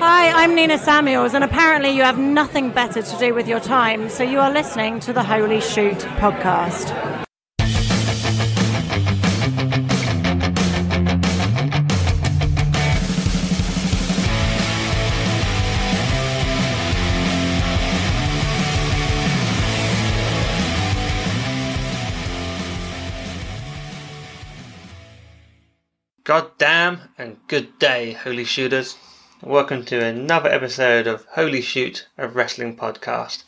Hi, I'm Nina Samuels, and apparently you have nothing better to do with your time, so you are listening to the Holy Shoot podcast. God damn and good day, Holy Shooters. Welcome to another episode of Holy Shoot, a wrestling podcast.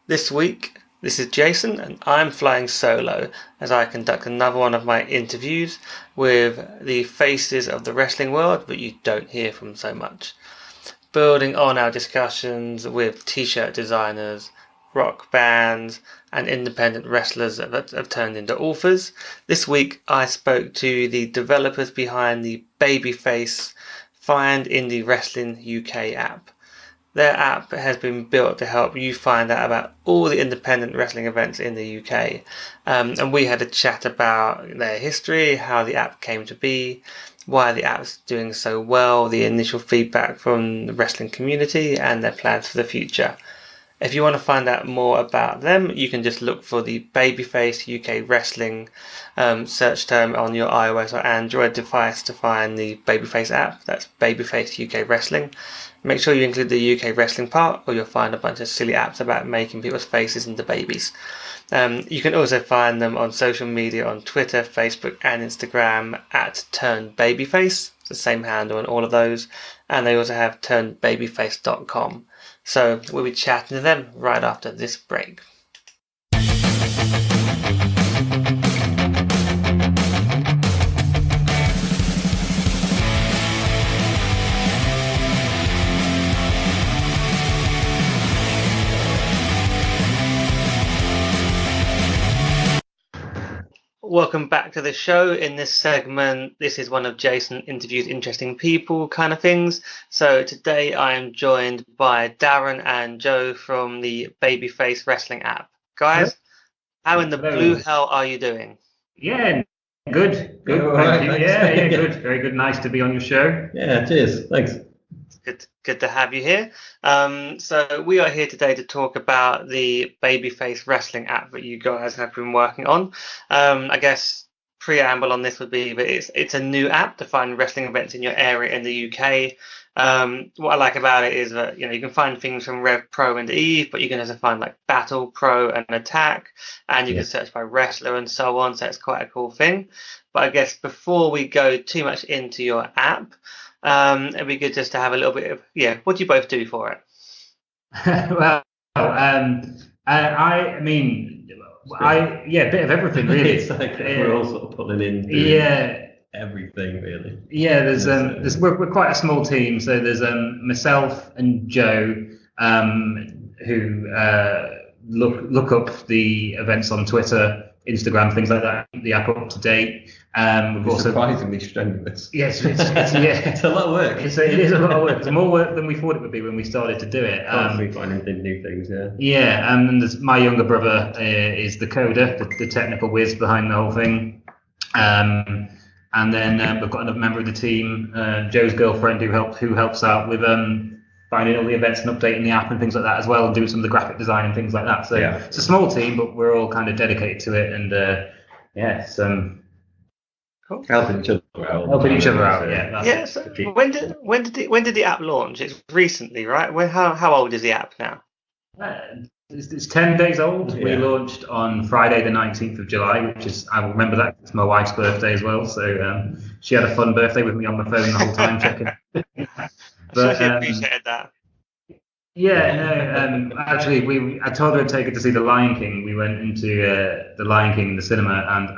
This week, this is Jason, and I'm flying solo as I conduct another one of my interviews with the faces of the wrestling world, but you don't hear from so much. Building on our discussions with t-shirt designers, rock bands, and independent wrestlers that have turned into authors. This week I spoke to the developers behind the Babyface Find Indie Wrestling UK app. Their app has been built to help you find out about all the independent wrestling events in the UK. And we had a chat about their history, how the app came to be, why the app's doing so well, the initial feedback from the wrestling community, and their plans for the future. If you want to find out more about them, you can just look for the Babyface UK Wrestling search term on your iOS or Android device to find the Babyface app. That's Babyface UK Wrestling. Make sure you include the UK Wrestling part, or you'll find a bunch of silly apps about making people's faces into babies. You can also find them on social media on Twitter, Facebook and Instagram at TurnedBabyface. It's the same handle on all of those. And they also have turnedbabyface.com. So we'll be chatting to them right after this break. Welcome back to the show. In this segment, this is one of Jason interviews interesting people kind of things. So today I am joined by Darren and Joe from the Babyface Wrestling app. Guys, how in the blue hell are you doing? Yeah, good. Thank you. Thanks. Yeah, good. Very good. Nice to be on your show. Yeah, cheers. Thanks. Good to have you here. So we are here today to talk about the Babyface Wrestling app that you guys have been working on. I guess preamble on this would be that it's a new app to find wrestling events in your area in the UK. What I like about it is that you can find things from Rev Pro and Eve, but you can also find like Battle Pro and Attack, and you can search by wrestler and so on. So it's quite a cool thing. But I guess before we go too much into your app, it'd be good just to have a little bit of what do you both do for it? Well, I mean, a bit of everything really. It's like we're all sort of pulling in everything really. Yeah, we're quite a small team, so there's myself and Joe who look up the events on Twitter, Instagram, things like that, keep the app up to date. We've also surprisingly strenuous. Yes, it's a lot of work. It is a lot of work. It's more work than we thought it would be when we started to do it. We finding new things, and my younger brother is the coder, the technical whiz behind the whole thing. And then we've got another member of the team, Joe's girlfriend, who helps out with finding all the events and updating the app and things like that as well, and doing some of the graphic design and things like that. So it's a small team, but we're all kind of dedicated to it, and it's cool. Helping each other out. So when did the app launch? It's recently, right? How old is the app now? It's 10 days old. We launched on Friday the 19th of July, which is, I remember that, it's my wife's birthday as well. So she had a fun birthday with me on my phone the whole time checking. But she appreciated that. Actually, I told her to take her to see The Lion King. We went into The Lion King in the cinema, and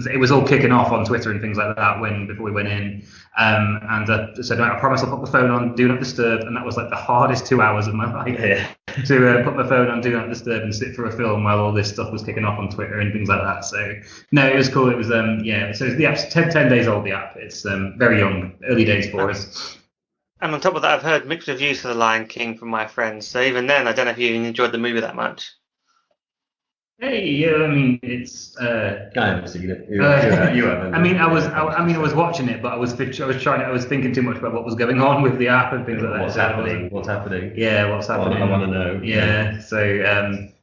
it was all kicking off on Twitter and things like that before we went in. And I said, I promise I'll put the phone on Do Not Disturb, and that was like the hardest 2 hours of my life to put my phone on Do Not Disturb and sit for a film while all this stuff was kicking off on Twitter and things like that. So no, it was cool. It was So the app's 10 days old. The app. It's very young, early days for us. And on top of that, I've heard mixed reviews for The Lion King from my friends. So even then, I don't know if you enjoyed the movie that much. Hey, yeah, I mean, it's. I haven't seen it. You haven't. I mean, I was watching it, but I was thinking too much about what was going on with the app and things like that. What's happening? What's happening? Yeah, what's happening? I want to know. Yeah. So,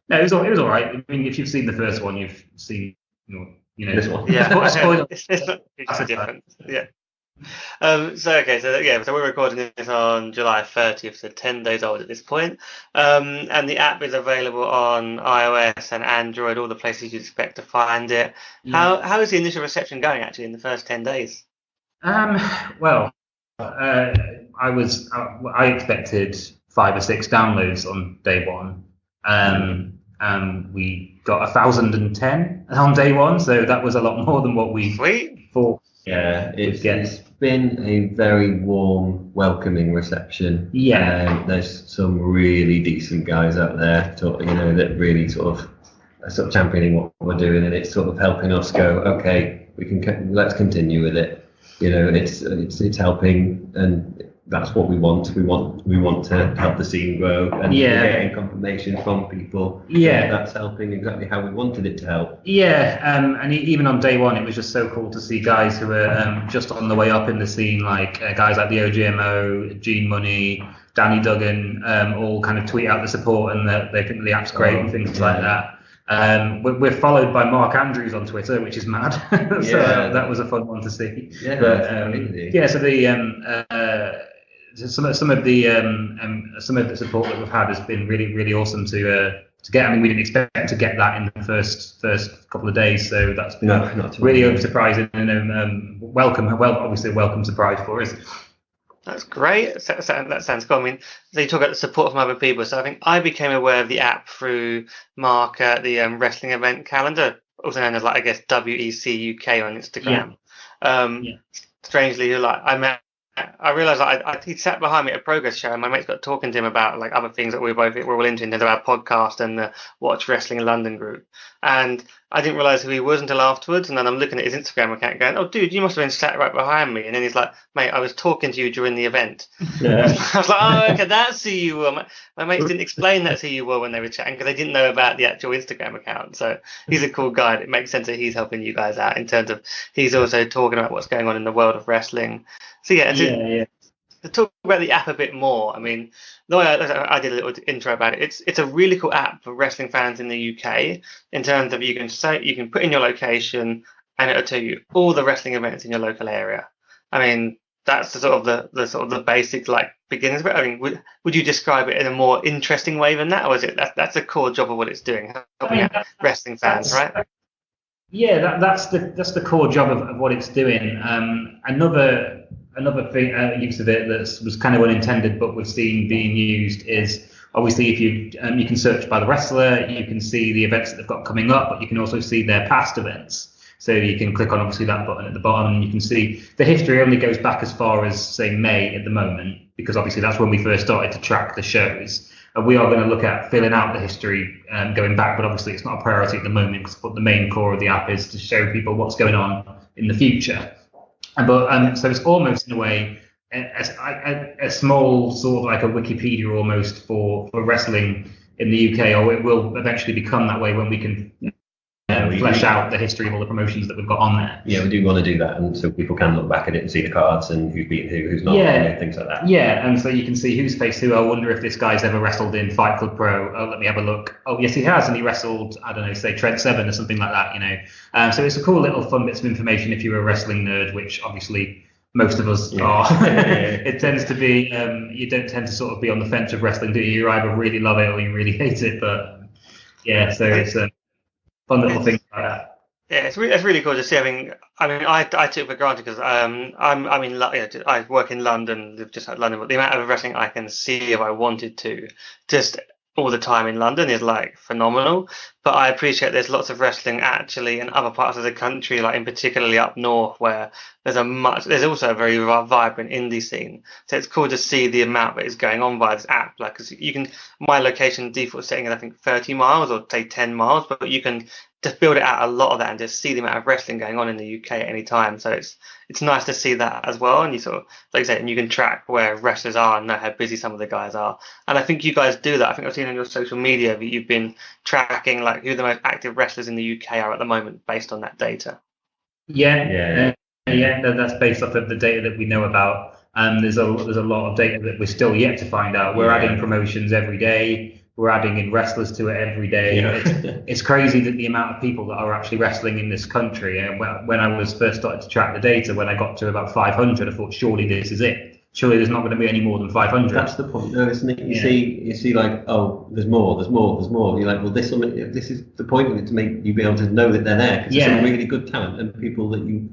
no, it was all right. I mean, if you've seen the first one, you've seen, This one. Yeah, spoiler. it's not a difference. Yeah. So we're recording this on July 30th, so 10 days old at this point. And the app is available on iOS and Android, all the places you'd expect to find it. Yeah. How is the initial reception going actually in the first 10 days? Well, I expected 5 or 6 downloads on day one. And we got 1,010 on day one, so that was a lot more than what we thought. Yeah, it's been a very warm, welcoming reception. Yeah, there's some really decent guys out there, that really sort of championing what we're doing, and it's sort of helping us go, okay, let's continue with it. It's helping, and that's what we want. We want to help the scene grow, and we're getting confirmation from people. That's helping exactly how we wanted it to help. And even on day one, it was just so cool to see guys who were just on the way up in the scene, like guys like the OGMO, Gene Money, Danny Duggan, all kind of tweet out the support and that they think the app's great and things like that. We're followed by Mark Andrews on Twitter, which is mad. So that was a fun one to see. So some of the support that we've had has been really, really awesome to get. I mean, we didn't expect to get that in the first couple of days, so that's been really surprising and obviously a welcome surprise for us. That's great. That sounds cool. I mean, so you talk about the support from other people. So I think I became aware of the app through Mark at the wrestling event calendar, also known as WEC UK on Instagram. Strangely, I realised he sat behind me at a progress show, and my mates got talking to him about other things that we're all into in terms of our podcast and the Watch Wrestling in London group. And I didn't realise who he was until afterwards. And then I'm looking at his Instagram account, going, "Oh, dude, you must have been sat right behind me." And then he's like, "Mate, I was talking to you during the event." Yeah. I was like, "Oh, okay, that's who you were." My mates didn't explain that's who you were when they were chatting because they didn't know about the actual Instagram account. So he's a cool guy. It makes sense that he's helping you guys out in terms of he's also talking about what's going on in the world of wrestling. So to talk about the app a bit more, I mean, the way I did a little intro about it, it's a really cool app for wrestling fans in the UK in terms of you can put in your location and it'll tell you all the wrestling events in your local area. I mean, that's the sort of the basic beginnings of it. I mean, would you describe it in a more interesting way than that, or is it that's the core job of what it's doing, helping out wrestling fans, right? Yeah, that's the core job of what it's doing. Another thing use of it that was kind of unintended, but we've seen being used is obviously if you can search by the wrestler, you can see the events that they've got coming up, but you can also see their past events. So you can click on obviously that button at the bottom, and you can see the history only goes back as far as say May at the moment, because obviously that's when we first started to track the shows. And we are going to look at filling out the history going back, but obviously it's not a priority at the moment because the main core of the app is to show people what's going on in the future. So it's almost in a way a small sort of like a Wikipedia almost for wrestling in the UK, or it will eventually become that way when we can flesh out the history of all the promotions that we've got on there. Yeah, we do want to do that, and so people can look back at it and see the cards and who's beaten who's not, things like that. Yeah, and so you can see who's faced who. I wonder if this guy's ever wrestled in Fight Club Pro. Oh, let me have a look. Oh, yes, he has, and he wrestled, I don't know, say Trent Seven or something like that, So it's a cool little fun bits of information if you're a wrestling nerd, which obviously most of us are. It tends to be, you don't tend to sort of be on the fence of wrestling, do you? You either really love it or you really hate it, but so it's a fun little thing like that. Yeah, it's really cool to see. I took it for granted because I work in London, live just outside London, but the amount of wrestling I can see if I wanted to, just all the time in London is phenomenal. But I appreciate there's lots of wrestling actually in other parts of the country, in particularly up north, where there's also a very vibrant indie scene. So it's cool to see the amount that is going on via this app. Because my location default setting is I think 30 miles or say 10 miles, but you can just build it out a lot of that and just see the amount of wrestling going on in the UK at any time. So it's nice to see that as well. And you sort of, like I said, and you can track where wrestlers are and know how busy some of the guys are. And I think you guys do that. I think I've seen on your social media that you've been tracking like who the most active wrestlers in the UK are at the moment based on that data. Yeah. That's based off of the data that we know about. There's a lot of data that we're still yet to find out. We're adding promotions every day. We're adding in wrestlers to it every day. It's crazy that the amount of people that are actually wrestling in this country. And when I was first started to track the data, when I got to about 500, I thought, surely this is it. Surely there's not going to be any more than 500. That's the point, though, isn't it? You see, like, oh, there's more. You're like, well, this is the point of it, to make you be able to know that they're there, because there's some really good talent and people that we've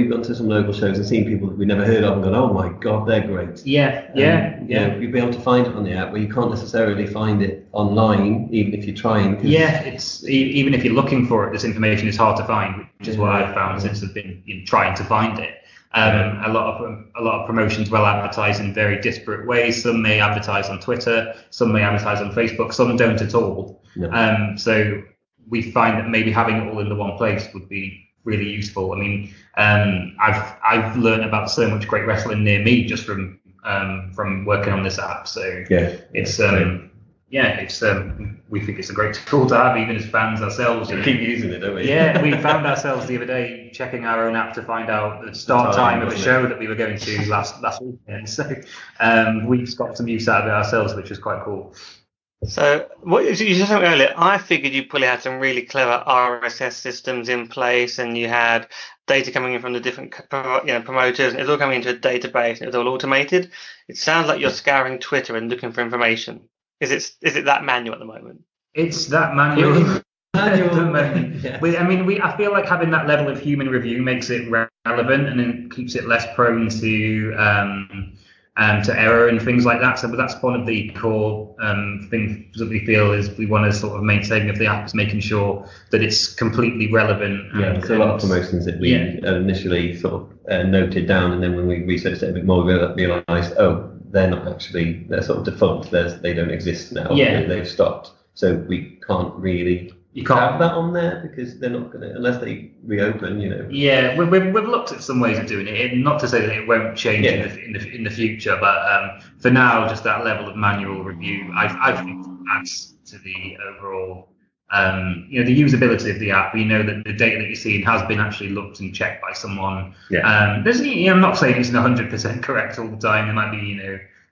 gone to some local shows and seen people that we never heard of and gone, oh my God, they're great. You'd be able to find it on the app where you can't necessarily find it online, even if you're trying. It's even if you're looking for it, this information is hard to find, which is what I've found since I've been trying to find it. A lot of promotions will advertise in very disparate ways. Some may advertise on Twitter, some may advertise on Facebook, some don't at all. No. So we find that maybe having it all in the one place would be really useful. I mean, I've learned about so much great wrestling near me just from working on this app. So we think it's a great tool to have, even as fans ourselves. We keep using it, don't we? Yeah, we found ourselves the other day checking our own app to find out the start time of a show that we were going to last weekend. So we've got some use out of it ourselves, which was quite cool. So what you said something earlier, I figured you probably had some really clever RSS systems in place, and you had data coming in from the different promoters, and it was all coming into a database, and it was all automated. It sounds like you're scouring Twitter and looking for information. Is it that manual at the moment? It's that manual. Yeah. I feel like having that level of human review makes it relevant, and then keeps it less prone to error and things like that. So that's one of the core things that we feel is we want to sort of maintain of the app, is making sure that it's completely relevant. There's a lot of promotions that we initially sort of noted down, and then when we researched it a bit more, we realised, they're not actually, they're sort of defunct. They don't exist now. They've stopped. So we can't really have that on there, because they're not going to, unless they reopen, Yeah, we've looked at some ways of doing it. Not to say that it won't change in the future, but for now, just that level of manual review, I think adds to the overall, the usability of the app. We know that the data that you're seeing has been actually looked and checked by someone. I'm not saying it's 100% correct all the time. There might be,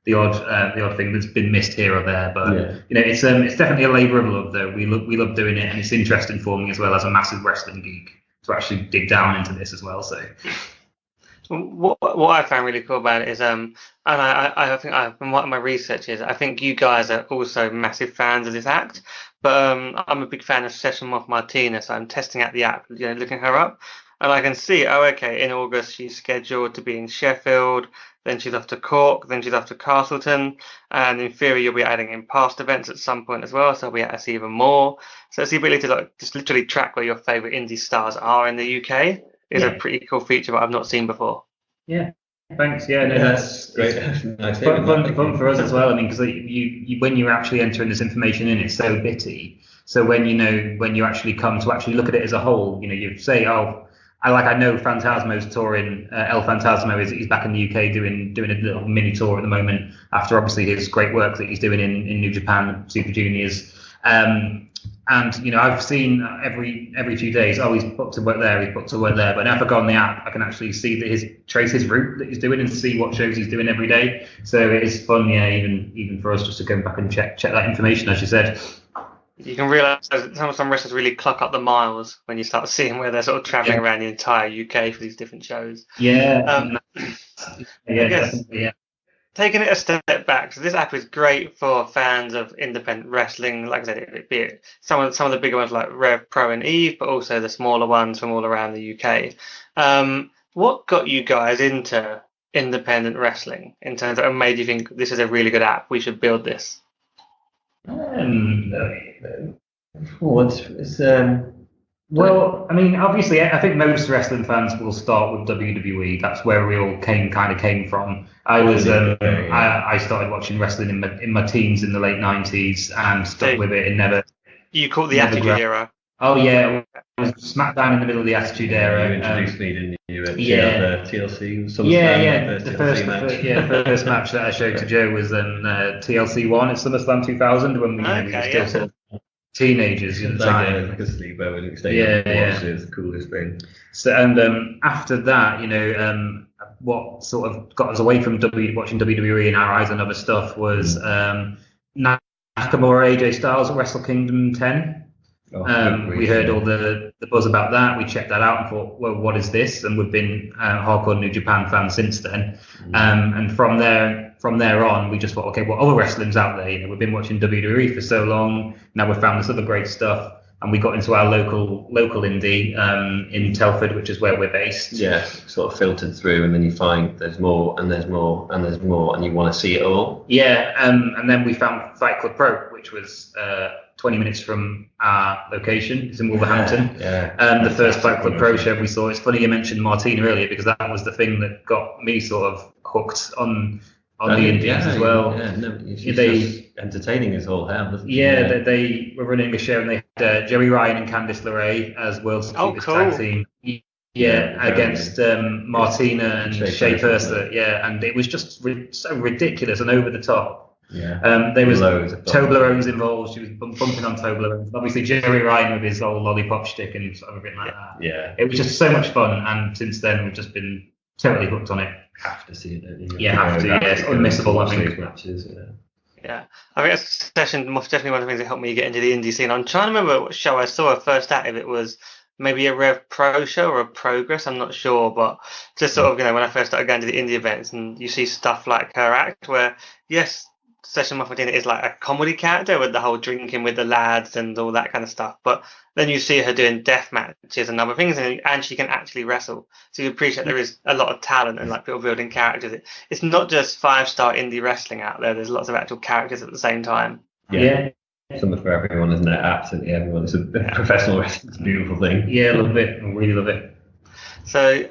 the odd thing that's been missed here or there, but it's definitely a labour of love, though. We love doing it, and it's interesting for me as well, as a massive wrestling geek, to actually dig down into this as well. So what I found really cool about it is and I think from what my research is, I think you guys are also massive fans of this act, but I'm a big fan of Session with Martina, so I'm testing out the app, looking her up, and I can see, in August she's scheduled to be in Sheffield, then she's off to Cork, then she's off to Castleton, and in theory you'll be adding in past events at some point as well, so we'll be able to see even more. So it's the ability to just literally track where your favourite indie stars are in the UK is a pretty cool feature that I've not seen before. Yeah, thanks. Yeah, no, that's great. Nice fun for us as well. I mean, because when you're actually entering this information in, it's so bitty. So when you actually come to actually look at it as a whole, you say, I know Phantasmo's touring. El Phantasmo he's back in the UK doing a little mini tour at the moment, after obviously his great work that he's doing in New Japan Super Juniors. And I've seen every few days, he's booked to work there, But now if I go on the app, I can actually see trace his route that he's doing and see what shows he's doing every day. So it is fun, even for us just to go back and check that information, as you said. You can realise some wrestlers really clock up the miles when you start seeing where they're sort of travelling around the entire UK for these different shows. Definitely. Taking it a step back, so this app is great for fans of independent wrestling. Like I said, be it some of the bigger ones like Rev Pro and Eve, but also the smaller ones from all around the UK. What got you guys into independent wrestling in terms of, and made you think this is a really good app, we should build this? Well, I mean, obviously, I think most wrestling fans will start with WWE. That's where we all came from. I started watching wrestling in my teens in the late 90s and stuck with it and never. You caught the Attitude Era. Oh yeah, it was smack down in the middle of the Attitude Era. You introduced me, didn't you? At Yeah. TLC. The first match that I showed to Joe was TLC 1 at SummerSlam 2000 when we were still sort of teenagers at the time. Like a sleepover and staying it was the coolest thing. So after that, what sort of got us away from watching WWE and our eyes on other stuff was Nakamura AJ Styles at Wrestle Kingdom 10. We heard all the buzz about that. We checked that out and thought, well, what is this? And we've been hardcore New Japan fans since then. And from there on, we just thought, okay, what other wrestling's out there? We've been watching WWE for so long. Now we've found this other great stuff, and we got into our local indie in Telford, which is where we're based. Yeah, sort of filtered through, and then you find there's more, and there's more, and there's more, and you want to see it all. Yeah, and then we found Fight Club Pro, which was 20 minutes from our location. It's in Wolverhampton. The first Fight Club Pro show we saw. It's funny you mentioned Martina earlier, because that was the thing that got me sort of hooked on the indies as well. Yeah, no, they entertaining as all hell. They were running a show, and they had Joey Ryan and Candice LeRae as World Securities Tag Team. Against Martina and Shea Purser. And it was just so ridiculous and over the top. There was Toblerones involved. She was bumping on Toblerones. Obviously, Jerry Ryan with his old lollipop shtick and sort of everything like that. Yeah, it was just so much fun, and since then we've just been totally hooked on it. Have to see it, don't you? Yeah, have to. Yeah, it's unmissable. I think. Matches, Yeah, I think that's session definitely one of the things that helped me get into the indie scene. I'm trying to remember what show I saw first at, if it was maybe a Rev Pro show or a Progress, I'm not sure, but just sort of, when I first started going to the indie events, and you see stuff like her act where, yes, Session Moth Medina is like a comedy character with the whole drinking with the lads and all that kind of stuff, but then you see her doing death matches and other things, and she can actually wrestle. So you appreciate there is a lot of talent and like people building characters. It's not just 5-star indie wrestling out there. There's lots of actual characters at the same time. Yeah. Something for everyone, isn't it? Absolutely everyone. It's a professional wrestling. It's a beautiful thing. Yeah, I love it. I really love it. So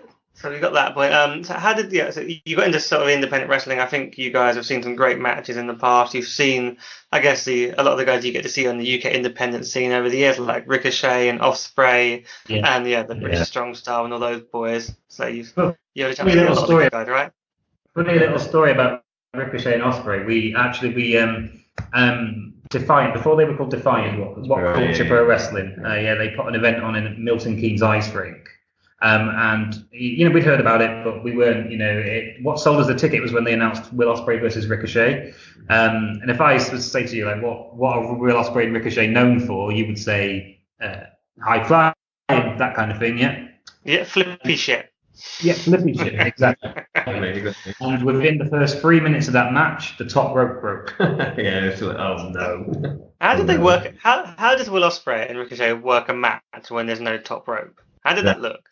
we got that point. So how did so you got into sort of independent wrestling? I think you guys have seen some great matches in the past. You've seen, I guess, a lot of the guys you get to see on the UK independent scene over the years, like Ricochet and Ospreay, and the British Strong Style and all those boys. So you've had a chance to see a lot of those guys, right? Funny little story about Ricochet and Ospreay. We Defiant, before they were called Defiant, what Culture Pro Wrestling. They put an event on in Milton Keynes Ice Rink. And we'd heard about it, but we weren't. What sold us the ticket was when they announced Will Ospreay versus Ricochet. And if I was to say to you, like, what are Will Ospreay and Ricochet known for, you would say high flying, that kind of thing. Yeah, flippy shit. Yeah, flippy shit, exactly. And within the first 3 minutes of that match, the top rope broke. Oh no. How did they work? How does Will Ospreay and Ricochet work a match when there's no top rope? How did that look?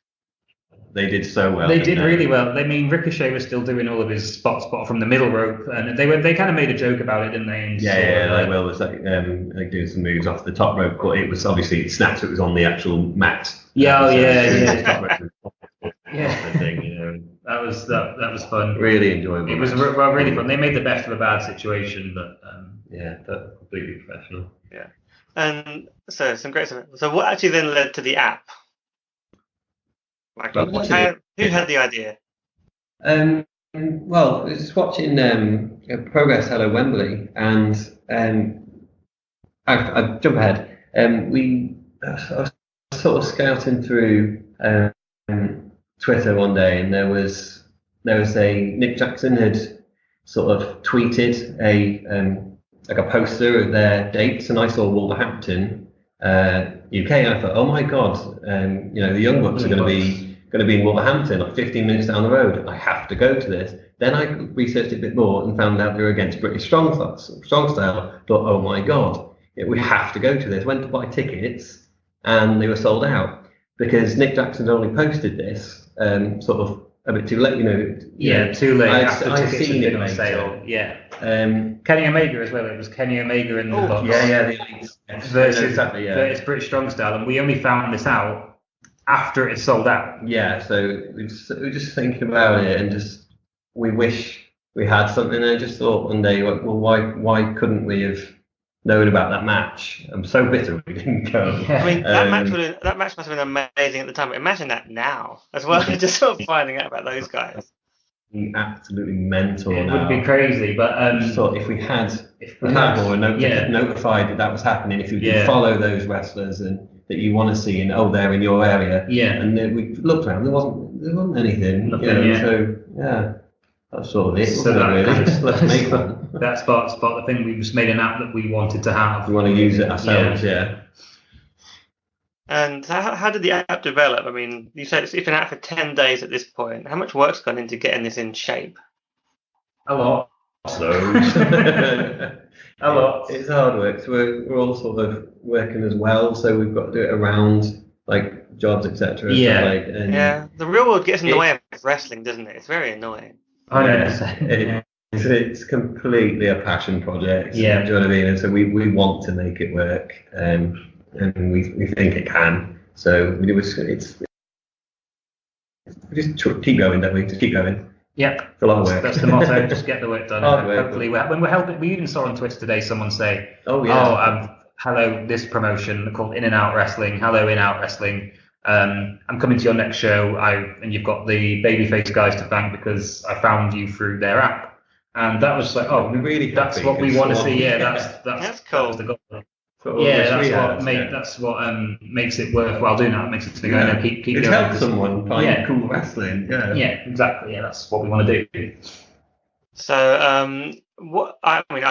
They did so well. They did really well. I mean, Ricochet was still doing all of his spot from the middle rope, and they kind of made a joke about it, didn't they? Will was like doing some moves off the top rope, but it was obviously it snapped. It was on the actual mat. That was fun. Really enjoyable. It was really fun. They made the best of a bad situation, but that's completely professional. Yeah, and so some great stuff. So what actually then led to the app? Like, who had the idea? Well, I was watching Progress Hello Wembley, and I jump ahead. I was sort of scouting through Twitter one day, and there was a Nick Jackson had sort of tweeted a poster of their dates, and I saw Wolverhampton, UK. And I thought, oh my god, the Young Bucks are going to be in Wolverhampton, like 15 minutes down the road. I have to go to this. Then I researched it a bit more and found out they were against British Strong Style. Thought, oh my god, we have to go to this. Went to buy tickets, and they were sold out because Nick Jackson only posted this sort of a bit too late. Too late. After I've tickets seen had it been on sale. later. Yeah. Kenny Omega as well. It was Kenny Omega and the Bucks. Versus British Strong Style, and we only found this out after it sold out. Yeah, so we just thinking about it, and we wish we had something. And I just thought one day, well, why couldn't we have knowing about that match. I'm so bitter we didn't go. I mean, that match must have been amazing at the time. But imagine that now as well, just sort of finding out about those guys. Absolutely mental. It would be crazy, but just thought if we had more notified that was happening, if you could follow those wrestlers and that you want to see, and they're in your area, and then we looked around, there wasn't anything. So that's sort of it. So let's make one. That spot the thing. We just made an app that we wanted to have. We want to use it ourselves. And how did the app develop? I mean, you said it's been out for 10 days at this point. How much work's gone into getting this in shape? A lot. A lot. It's hard work. So we're all sort of working as well. So we've got to do it around like jobs, etc. The real world gets in the way of wrestling, doesn't it? It's very annoying. It's completely a passion project. Do you know what I mean? And so we want to make it work. And we think it can. So we just keep going, don't we? Just keep going. Yeah, it's a lot of work. That's the motto. Just get the work done. Hopefully, when we're helping, we even saw on Twitter today someone say, hello, this promotion called In and Out Wrestling. Hello, In Out Wrestling. I'm coming to your next show. And you've got the Babyface guys to thank because I found you through their app. And that was like, we're really that's what we want to see. Yeah, that's cool. That's the goal. That's what makes it worthwhile doing that. It makes it to go keep it going. Helps someone find cool wrestling. Yeah, exactly. Yeah, that's what we want to do. So, I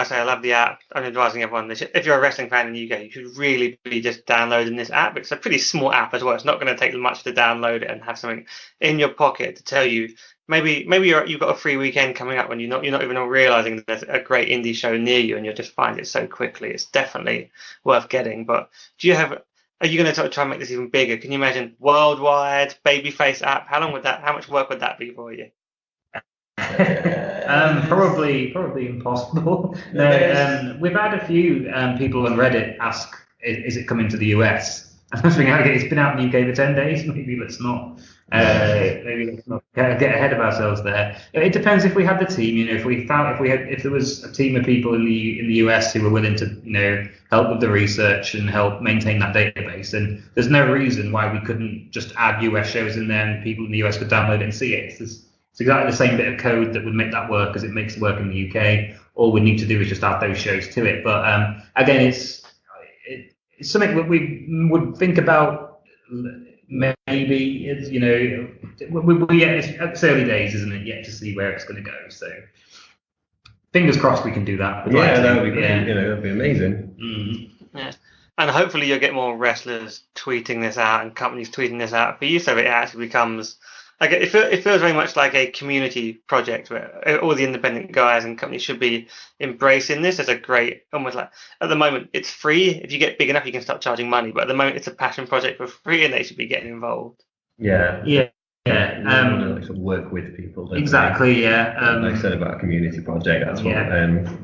say I love the app. I'm advising everyone that if you're a wrestling fan in the UK, you should really be just downloading this app. It's a pretty small app as well. It's not going to take much to download it and have something in your pocket to tell you. Maybe you've got a free weekend coming up when you're not even realizing that there's a great indie show near you, and you'll just find it so quickly. It's definitely worth getting. But are you going to try and make this even bigger? Can you imagine worldwide Babyface app? How much work would that be for you? Probably impossible. We've had a few people on Reddit ask, "Is it coming to the US?" I was thinking, okay, it's been out in the UK for 10 days. Maybe let's not get ahead of ourselves there. It depends if we had the team. If there was a team of people in the US who were willing to help with the research and help maintain that database, and there's no reason why we couldn't just add US shows in there and people in the US could download it and see it. It's exactly the same bit of code that would make that work as it makes it work in the UK. All we need to do is just add those shows to it. But again, it's something that we would think about. Maybe it's it's early days, isn't it? Yet to see where it's going to go. So fingers crossed we can do that. That would be great. That'd be amazing. Mm-hmm. Yeah. And hopefully you'll get more wrestlers tweeting this out and companies tweeting this out for you, so it actually becomes like it feels very much like a community project where all the independent guys and companies should be embracing this as a great, almost like at the moment it's free. If you get big enough, you can start charging money. But at the moment, it's a passion project for free, and they should be getting involved. Yeah. Sort of work with people. Exactly. Like I said about a community project, that's what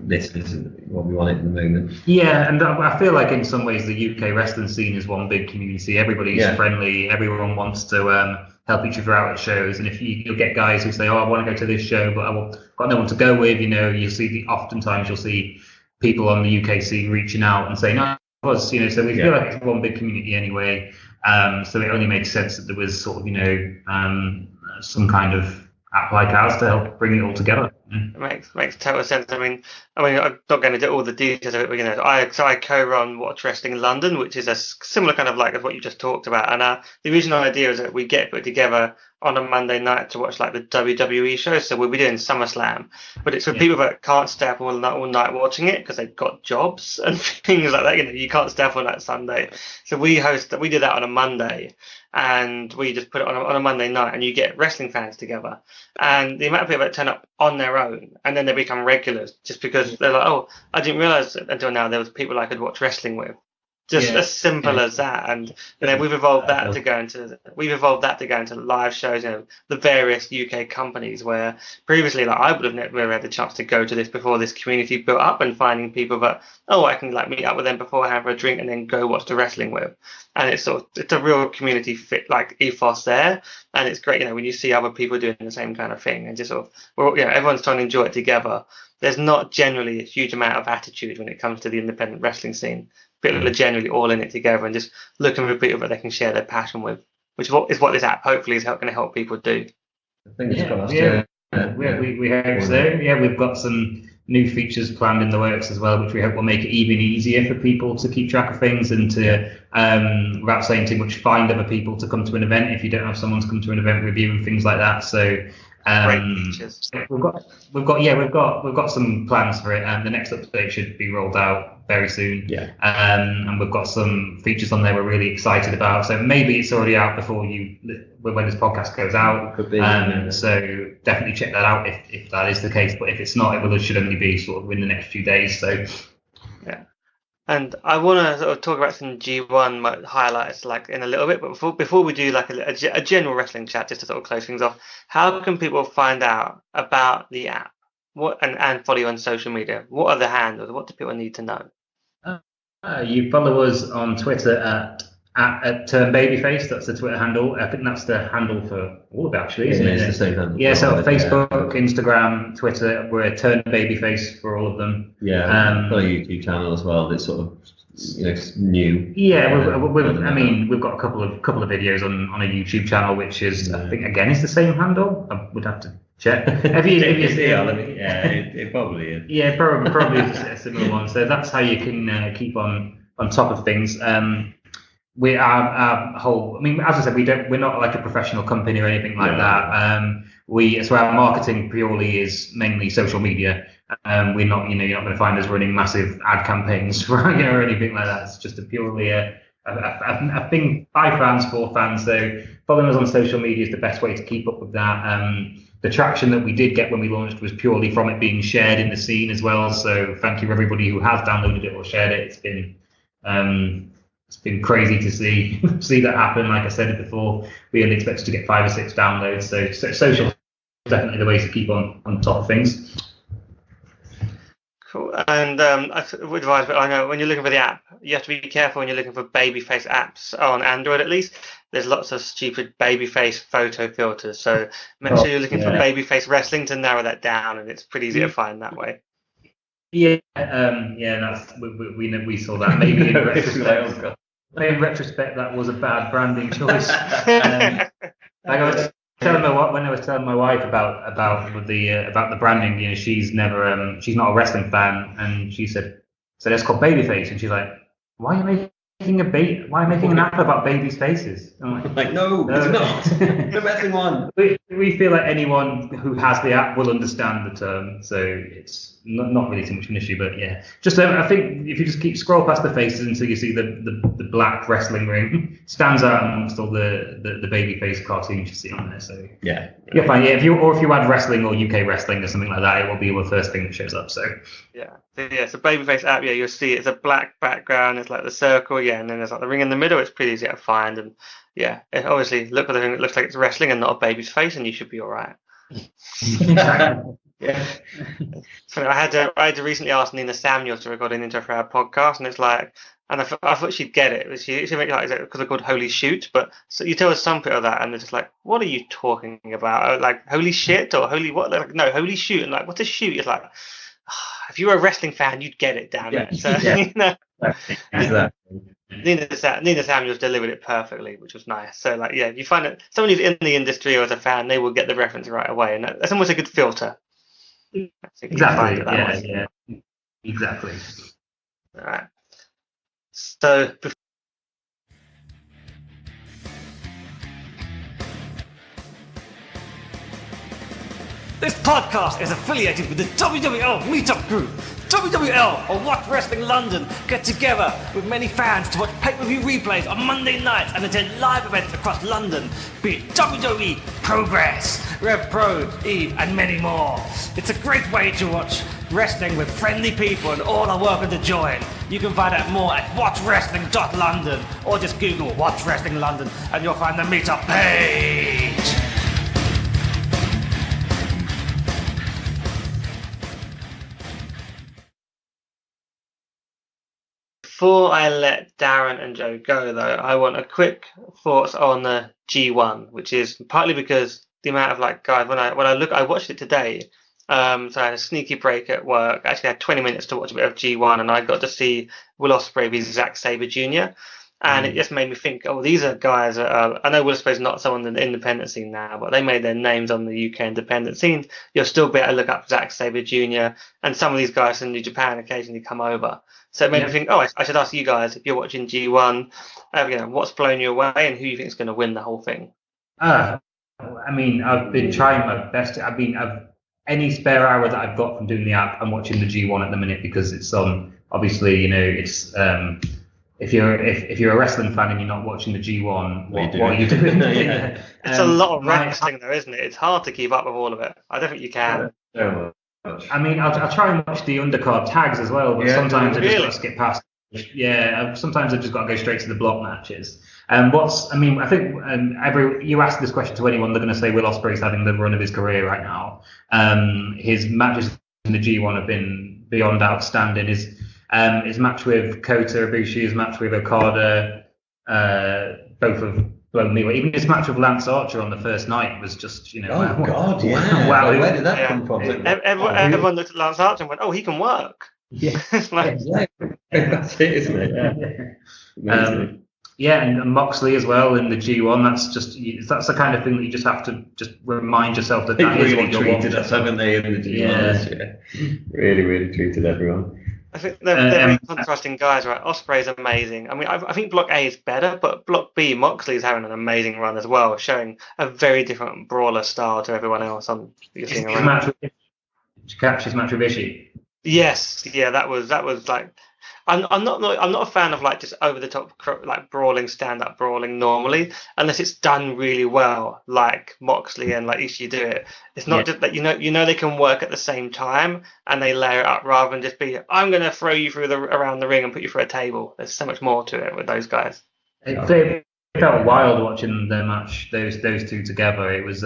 this is what we want at the moment. Yeah, and I feel like in some ways the UK wrestling scene is one big community. Everybody's friendly. Everyone wants to help each other out at shows. And if you'll get guys who say, "Oh, I want to go to this show, but I've got no one to go with," oftentimes you'll see people on the UK scene reaching out and saying, "No, so we feel like it's one big community anyway." So it only makes sense that there was sort of, some kind of app like ours to help bring it all together. It makes total sense. I mean, I'm not going to do all the details of it, but I co-run Watch Wrestling London, which is a similar kind of like what you just talked about. And the original idea is that we get put together on a Monday night to watch like the WWE show. So we'll be doing SummerSlam, but it's for people that can't stay up all night watching it because they've got jobs and things like that. You can't stay up all night Sunday. So we do that on a Monday. And we just put it on a Monday night, and you get wrestling fans together. And the amount of people that turn up on their own, and then they become regulars, just because they're like, "Oh, I didn't realize until now there was people I could watch wrestling with." Just as simple as that. And we've evolved that to go into live shows. The various UK companies where previously, I would have never had the chance to go to this before this community built up, and finding people that I can meet up with them beforehand for a drink and then go watch the wrestling with. And it's a real community fit ethos there, and it's great. When you see other people doing the same kind of thing, and just everyone's trying to enjoy it together. there's not generally a huge amount of attitude when it comes to the independent wrestling scene. People are generally all in it together and just looking for people that they can share their passion with, which is what this app hopefully is going to help people do. Fingers crossed. We hope so. Yeah, we've got some new features planned in the works as well, which we hope will make it even easier for people to keep track of things and to, without saying too much, find other people to come to an event if you don't have someone to come to an event with you and things like that. So great features. We've got some plans for it, and the next update should be rolled out very soon. Yeah. And we've got some features on there we're really excited about. So maybe it's already out when this podcast goes out. Could be. So definitely check that out if that is the case. But if it's not, it should only be sort of in the next few days. So yeah. And I want to sort of talk about some G1 highlights like in a little bit, but before we do like a general wrestling chat, just to sort of close things off, how can people find out about the app? And follow you on social media? What are the handles? What do people need to know? You follow us on Twitter at Turn Babyface. That's the Twitter handle. I think that's the handle for all of it, actually, isn't it? It's the same handle. Yeah, so Facebook, Instagram, Twitter, we're Turn Babyface for all of them. Yeah, got a YouTube channel as well that's sort of new. Yeah, we've got a couple of videos on a YouTube channel, which is I think again is the same handle. I would have to check. It probably is. Yeah, probably a similar one. So that's how you can keep on top of things. We our whole. I mean, as I said, we're not like a professional company or anything like that. So our marketing purely is mainly social media. We're not, you're not going to find us running massive ad campaigns or anything like that. It's just purely a thing by fans for fans. So following us on social media is the best way to keep up with that. The traction that we did get when we launched was purely from it being shared in the scene as well. So thank you everybody who has downloaded it or shared it. It's been crazy to see that happen. Like I said before, we only expected to get 5 or 6 downloads. So social is definitely the way to keep on top of things. Cool. And I would advise, but I know when you're looking for the app, you have to be careful when you're looking for Babyface apps on Android at least. There's lots of stupid Babyface photo filters. So make sure you're looking for Babyface Wrestling to narrow that down, and it's pretty easy to find that way. Yeah, that's we saw that. Maybe in retrospect, that was a bad branding choice. Like I was telling my wife about the branding, she's never she's not a wrestling fan, and she said, so it's called Babyface, and she's like, why are you making an app about babies' faces? I'm like, no, it's not the wrestling one. We feel like anyone who has the app will understand the term, so it's not really too much of an issue. But yeah, just I think if you just scroll past the faces until you see the black wrestling ring, stands out amongst all the Babyface cartoons you see on there. So yeah, you're fine. Yeah, if you add wrestling or UK wrestling or something like that, it will be the first thing that shows up. So yeah, so Babyface app, you'll see it's a black background. It's like the circle, and then there's like the ring in the middle. It's pretty easy to find, and it obviously look for the thing that looks like it's wrestling and not a baby's face, and you should be all right. Yeah. So I had to recently ask Nina Samuel to record an intro for our podcast, and it's like, and I thought she'd get it. She made like, because they're called Holy Shoot, but so you tell us some bit of that, and they're just like, what are you talking about? Like holy shit or holy what? They're like, no, Holy Shoot, and like, what's a shoot? It's like, if you were a wrestling fan, you'd get it, damn it. So Exactly. Nina Samuels delivered it perfectly, which was nice. So like, if you find it, someone who's in the industry or as a fan, they will get the reference right away, and that's almost a good filter. Exactly. Yeah. Exactly. All right. So. This podcast is affiliated with the WWL Meetup Group. WWL, or Watch Wrestling London, get together with many fans to watch pay-per-view replays on Monday nights and attend live events across London, be it WWE, Progress, Rev Pro, Eve, and many more. It's a great way to watch wrestling with friendly people, and all are welcome to join. You can find out more at watchwrestling.london, or just Google Watch Wrestling London and you'll find the meetup page. Before I let Darren and Joe go, though, I want a quick thoughts on the G1, which is partly because the amount of guys. When I watched it today, So I had a sneaky break at work. I actually had 20 minutes to watch a bit of G1, and I got to see Will Ospreay v Zack Sabre Jr. And it just made me think, oh, these are guys that I know Will Ospreay's not someone in the independent scene now, but they made their names on the UK independent scene. You'll still be able to look up Zack Sabre Jr. and some of these guys from New Japan occasionally come over. So it made me think, oh, I should ask you guys, if you're watching G1, what's blown you away and who you think is going to win the whole thing? I mean, I've been trying my best. Any spare hour that I've got from doing the app, I'm watching the G1 at the minute because it's on. Obviously, it's if you're a wrestling fan and you're not watching the G1, what are you doing? Yeah. It's a lot of wrestling, though, isn't it? It's hard to keep up with all of it. I don't think you can. I mean, I'll try and watch the undercard tags as well, but sometimes I just got to skip past. Yeah, sometimes I've just got to go straight to the block matches. I think you ask this question to anyone, they're going to say Will Ospreay's having the run of his career right now. His matches in the G1 have been beyond outstanding. His match with Kota Ibushi, his match with Okada, both have blown me away. Even his match with Lance Archer on the first night was just, Oh, God, yeah. Wow. Where did that come from? Everyone looked at Lance Archer and went, oh, he can work. Yeah, That's it, isn't it? Yeah. And Moxley as well in the G1. That's the kind of thing that you just have to just remind yourself that that is what you're treated watching. us, haven't they, in the G1? Yeah. Really, really treated everyone. I think they're very contrasting guys, right? Ospreay's amazing. I mean, I think Block A is better, but Block B, Moxley's having an amazing run as well, showing a very different brawler style to everyone else you're seeing around. Did you catch his match with Ishii? Yes, yeah, that was like. I'm not a fan of like just over the top like brawling, stand up brawling normally, unless it's done really well, like Moxley and like Ishii do it. It's not just that you know they can work at the same time and they layer it up rather than just be I'm gonna throw you around the ring and put you through a table. There's so much more to it with those guys. It felt wild watching the match, those two together. It was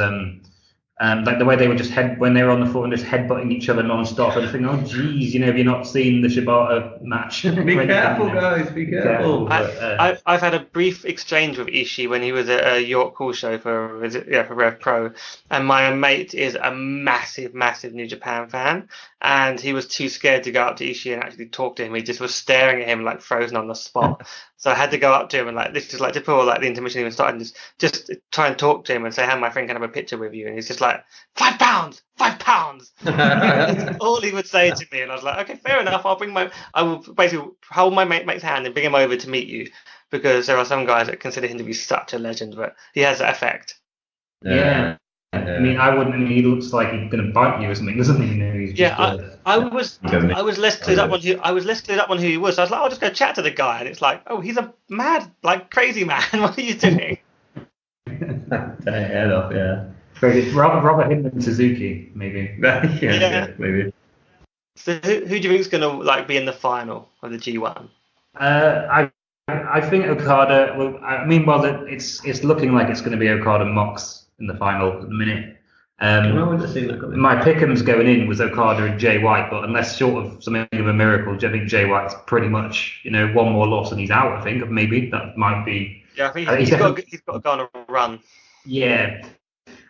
like the way they were just when they were on the floor and just headbutting each other non-stop, and I think, oh geez, have you not seen the Shibata match? Be careful, guys. Be careful. I've had a brief exchange with Ishii when he was at a York Hall show for Rev Pro, and my mate is a massive New Japan fan, and he was too scared to go up to Ishii and actually talk to him. He just was staring at him like frozen on the spot. So I had to go up to him and like this is like before like the intermission even started, and just try and talk to him and say, "Hey, my friend, can I have a picture with you?" And he's just like, £5, £5. That's all he would say to me, and I was like, okay, fair enough. I will basically hold my mate's hand and bring him over to meet you, because there are some guys that consider him to be such a legend, but he has that effect. Yeah. I mean, he looks like he's going to bite you or something, doesn't he? He's I was less cleared up on who he was. So I was like, I'll just go chat to the guy, and it's like, oh, he's a mad, like crazy man. What are you doing? Head off, yeah. Robert Hinman Suzuki, maybe. yeah, maybe. So who do you think is going to like be in the final of the G1? I think Okada. It's looking like it's going to be Okada Mox in the final at the minute. My pick'ems going in was Okada and Jay White, but unless short of something of a miracle, I think Jay White's pretty much one more loss and he's out. I think maybe that might be. Yeah, I think he's got to go on a run. Yeah,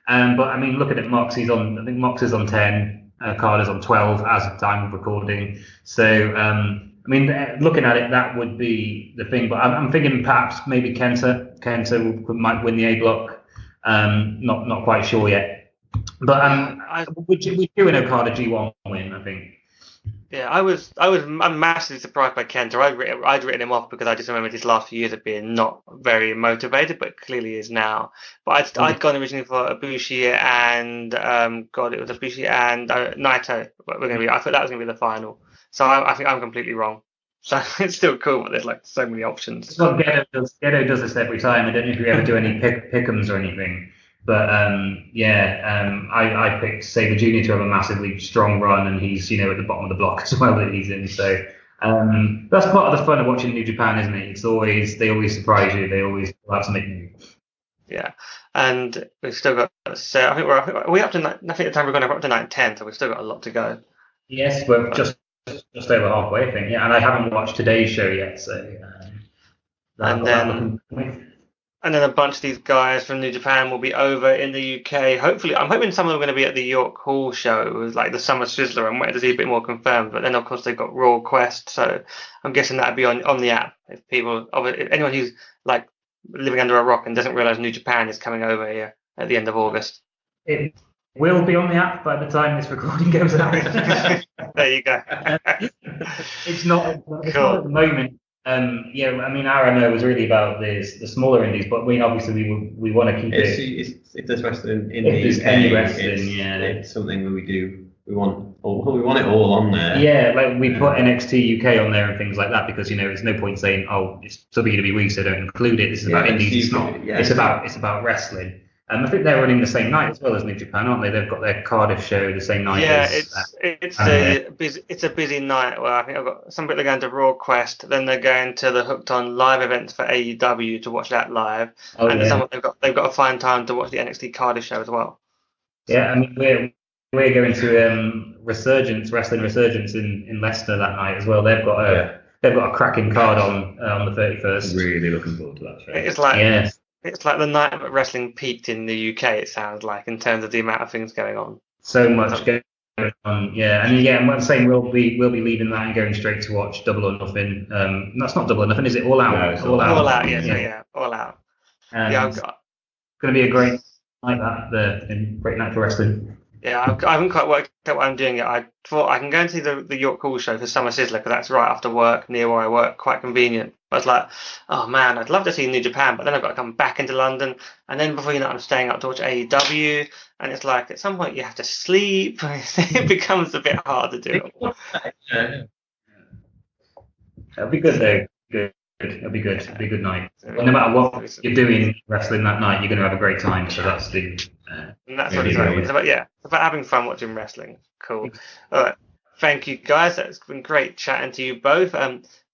but I mean, look at it. Mox is on 10. Okada's on 12 as of time of recording. So I mean, looking at it, that would be the thing. But I'm thinking perhaps maybe Kenta might win the A block. Not quite sure yet, but we're doing Okada G1 win, I think. Yeah, I'm massively surprised by Kenta. I'd written him off because I just remembered his last few years of being not very motivated, but clearly is now. But I'd gone originally for Ibushi and it was Ibushi and Naito. I thought that was going to be the final. So I think I'm completely wrong. So it's still cool, but there's like so many options. Well, Gedo does this every time. I don't know if you ever do any pick'ems or anything, but I picked Sabre Jr. to have a massively strong run, and he's at the bottom of the block as well that he's in. So that's part of the fun of watching New Japan, isn't it? They always surprise you. They always have something new. Yeah, and we've still got. So I think we're up to. I think the time we're going up to 9-10, so we've still got a lot to go. Yes, we're just over halfway, I think. Yeah, and I haven't watched today's show yet, so. And then And then a bunch of these guys from New Japan will be over in the UK. Hopefully, I'm hoping some of them are going to be at the York Hall show, like the Summer Sizzler. I'm waiting to see a bit more confirmed. But then, of course, they've got Raw Quest, so I'm guessing that'd be on the app. If anyone who's like living under a rock and doesn't realise New Japan is coming over here at the end of August. It will be on the app by the time this recording goes out. There you go. It's not Cool. at the moment. Yeah, I mean, our MO was really about the smaller indies, but I mean, obviously we want to keep it. If there's wrestling in If the there's UK, any wrestling, yeah. it's something that we do. We want it all on there. Yeah, like we put NXT UK on there and things like that because there's no point saying, oh, it's WWE week, so don't include it. This is about indies. It's not. Yeah. It's about wrestling. I think they're running the same night as well as New Japan, aren't they? They've got their Cardiff show the same night. Yeah, as, it's a busy night. Well, I think I've got some people are going to Raw Quest, then they're going to the Hooked On live events for AEW to watch that live, and they've got to find time to watch the NXT Cardiff show as well. Yeah, I mean we're going to Wrestling Resurgence in Leicester that night as well. They've got a cracking card on the 31st. Really looking forward to that show. It's like the night that wrestling peaked in the UK, it sounds like, in terms of the amount of things going on. So much going on, yeah. And I'm saying we'll be leaving that and going straight to watch Double or Nothing. That's not Double or Nothing, is it? All Out. No, All Out, yeah. All Out. It's going to be a great night, great night for wrestling. Yeah, I haven't quite worked out what I'm doing yet. I thought I can go and see the York Hall show for Summer Sizzler because that's right after work, near where I work, quite convenient. I was like, oh man, I'd love to see New Japan, but then I've got to come back into London, and then before you know it, I'm staying up to watch AEW, and it's like at some point you have to sleep. It becomes a bit hard to do. It'll be good though. Good. It'll be good. It'll be a good night. Well, no matter what you're doing wrestling that night, you're going to have a great time. So that's the. And that's what it's about. It's about having fun watching wrestling. Cool. All right. Thank you, guys. It's been great chatting to you both.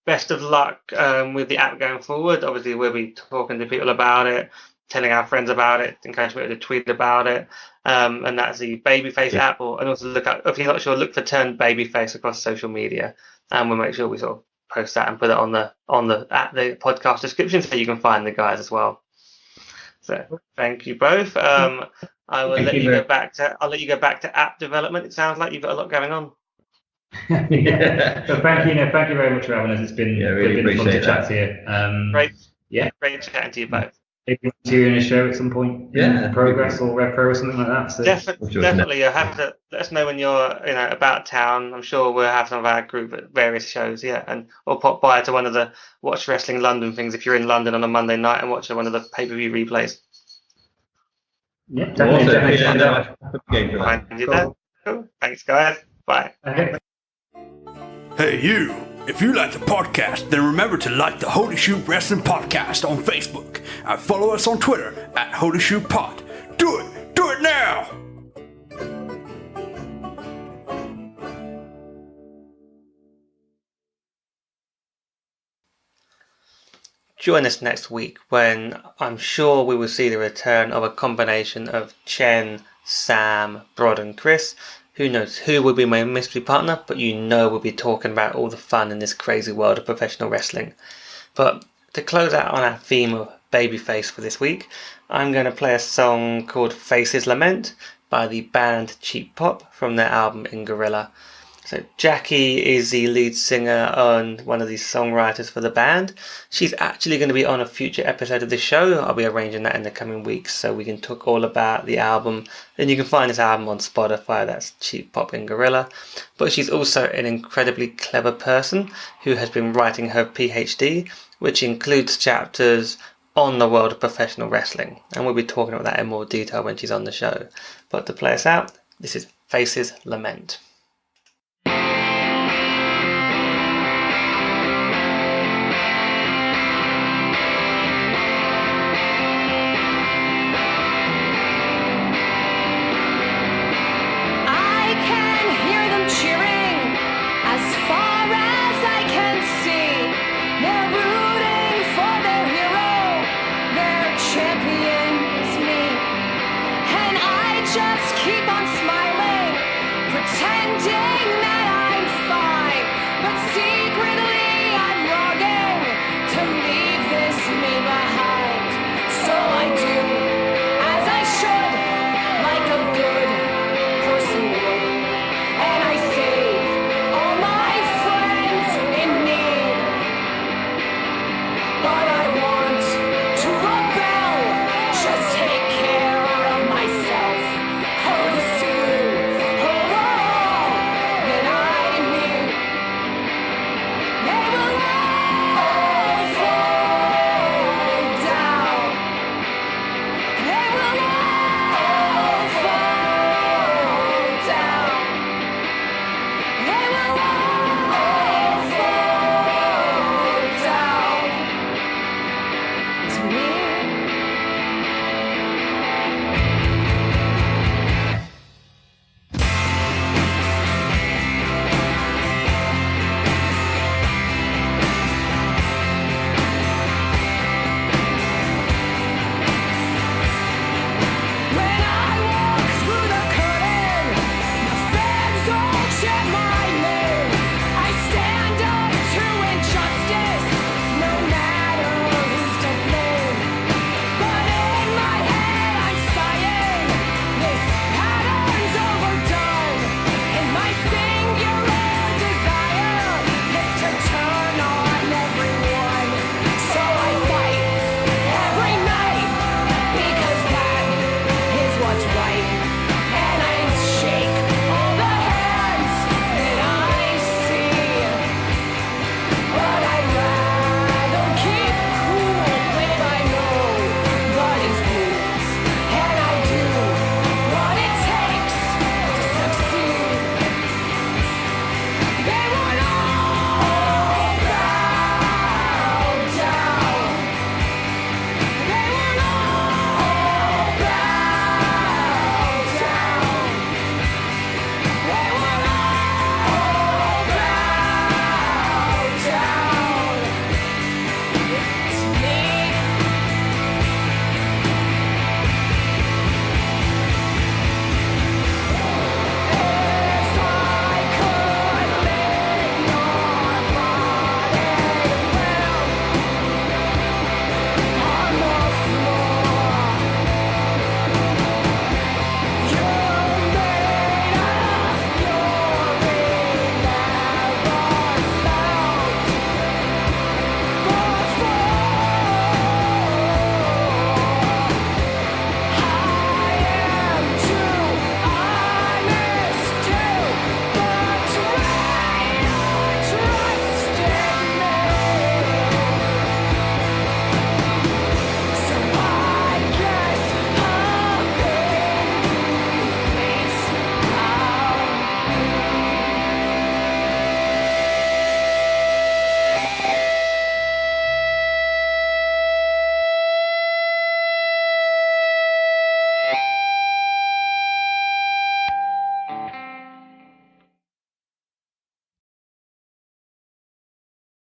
Best of luck with the app going forward. Obviously, we'll be talking to people about it, telling our friends about it, encouraging people to tweet about it. And that's the Babyface app. And also if you're not sure, look for Turn Babyface across social media. And we'll make sure we sort of post that and put it on the the podcast description so you can find the guys as well. So thank you both. I'll let you go back to app development. It sounds like you've got a lot going on. Yeah. So thank you very much for having us. It's been really fun to chat to you. Great chatting to you both. Maybe see you in a show at some point. Yeah, Progress or Red Pro or something like that. So. Definitely, you'll have to let us know when you're about town. I'm sure we'll have some of our group at various shows. Or pop by to one of the Watch Wrestling London things if you're in London on a Monday night and watch one of the pay-per-view replays. Yeah, definitely. Cool. Thanks, guys. Bye. Okay. Hey, you! If you like the podcast, then remember to like the Holy Shoot Wrestling Podcast on Facebook and follow us on Twitter at Holy Shoot Pod. Do it! Do it now! Join us next week when I'm sure we will see the return of a combination of Chen, Sam, Brod and Chris. Who knows who will be my mystery partner, but we'll be talking about all the fun in this crazy world of professional wrestling. But to close out on our theme of Babyface for this week, I'm going to play a song called Face's Lament by the band Cheap Pop from their album In Gorilla. So Jackie is the lead singer and one of the songwriters for the band. She's actually going to be on a future episode of the show. I'll be arranging that in the coming weeks so we can talk all about the album. And you can find this album on Spotify. That's Cheap Pop in Gorilla. But she's also an incredibly clever person who has been writing her PhD, which includes chapters on the world of professional wrestling. And we'll be talking about that in more detail when she's on the show. But to play us out, this is Face's Lament.